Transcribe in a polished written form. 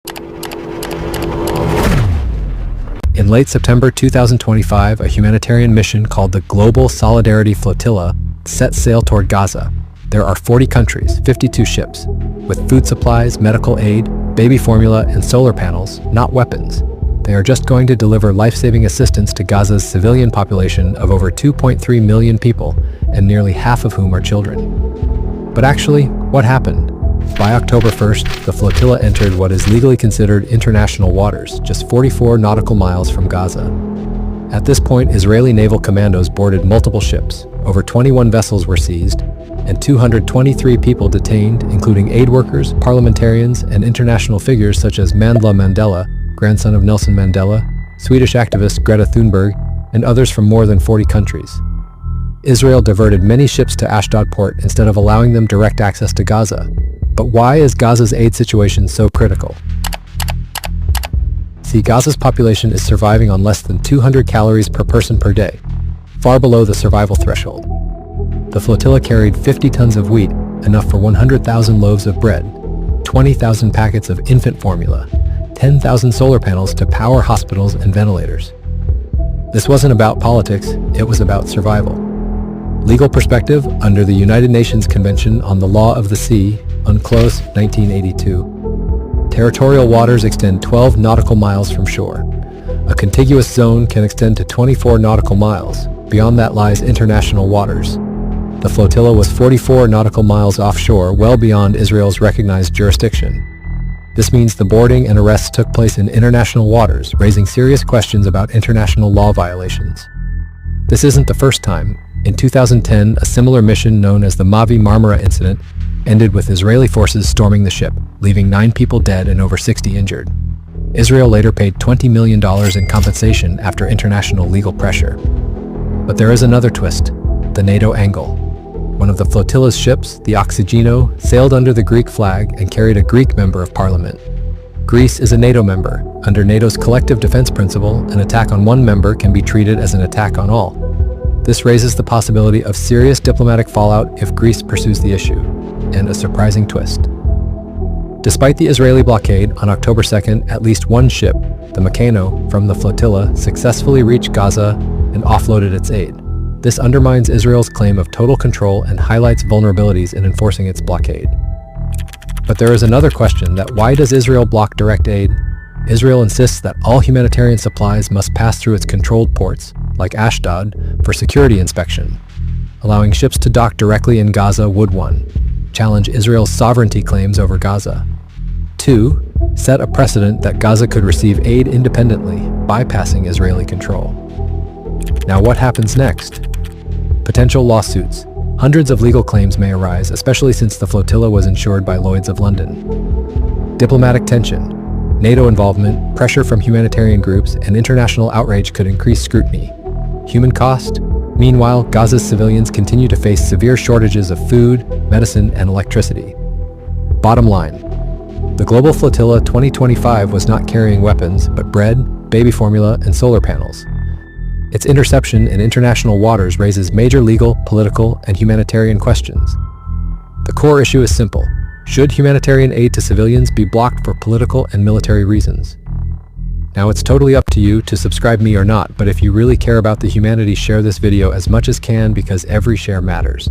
In late September 2025, a humanitarian mission called the Global Solidarity Flotilla set sail toward Gaza. There are 40 countries, 52 ships, with food supplies, medical aid, baby formula, and solar panels, not weapons. They are just going to deliver life-saving assistance to Gaza's civilian population of over 2.3 million people, and nearly half of whom are children. But actually, what happened? By October 1st, the flotilla entered what is legally considered international waters, just 44 nautical miles from Gaza. At this point, Israeli naval commandos boarded multiple ships, over 21 vessels were seized, and 223 people detained, including aid workers, parliamentarians, and international figures such as Mandla Mandela, grandson of Nelson Mandela, Swedish activist Greta Thunberg, and others from more than 40 countries. Israel diverted many ships to Ashdod port instead of allowing them direct access to Gaza. But why is Gaza's aid situation so critical? See, Gaza's population is surviving on less than 200 calories per person per day, far below the survival threshold. The flotilla carried 50 tons of wheat, enough for 100,000 loaves of bread, 20,000 packets of infant formula, 10,000 solar panels to power hospitals and ventilators. This wasn't about politics, it was about survival. Legal perspective, under the United Nations Convention on the Law of the Sea, UNCLOS 1982, territorial waters extend 12 nautical miles from shore. A contiguous zone can extend to 24 nautical miles. Beyond that lies international waters. The flotilla was 44 nautical miles offshore, well beyond Israel's recognized jurisdiction. This means the boarding and arrests took place in international waters, raising serious questions about international law violations. This isn't the first time. In 2010, a similar mission known as the Mavi Marmara incident ended with Israeli forces storming the ship, leaving 9 people dead and over 60 injured. Israel later paid $20 million in compensation after international legal pressure. But there is another twist, the NATO angle. One of the flotilla's ships, the Oxygeno, sailed under the Greek flag and carried a Greek member of parliament. Greece is a NATO member. Under NATO's collective defense principle, an attack on one member can be treated as an attack on all. This raises the possibility of serious diplomatic fallout if Greece pursues the issue, and a surprising twist. Despite the Israeli blockade, on October 2nd, at least one ship, the Meccano, from the flotilla, successfully reached Gaza and offloaded its aid. This undermines Israel's claim of total control and highlights vulnerabilities in enforcing its blockade. But there is another question: that why does Israel block direct aid? Israel insists that all humanitarian supplies must pass through its controlled ports, like Ashdod, for security inspection. Allowing ships to dock directly in Gaza would 1. Challenge Israel's sovereignty claims over Gaza. 2. Set a precedent that Gaza could receive aid independently, bypassing Israeli control. Now what happens next? Potential lawsuits. Hundreds of legal claims may arise, especially since the flotilla was insured by Lloyd's of London. Diplomatic tension. NATO involvement, pressure from humanitarian groups, and international outrage could increase scrutiny. Human cost? Meanwhile, Gaza's civilians continue to face severe shortages of food, medicine, and electricity. Bottom line, the Global Flotilla 2025 was not carrying weapons, but bread, baby formula, and solar panels. Its interception in international waters raises major legal, political, and humanitarian questions. The core issue is simple. Should humanitarian aid to civilians be blocked for political and military reasons? Now it's totally up to you to subscribe me or not, but if you really care about the humanity, share this video as much as can because every share matters.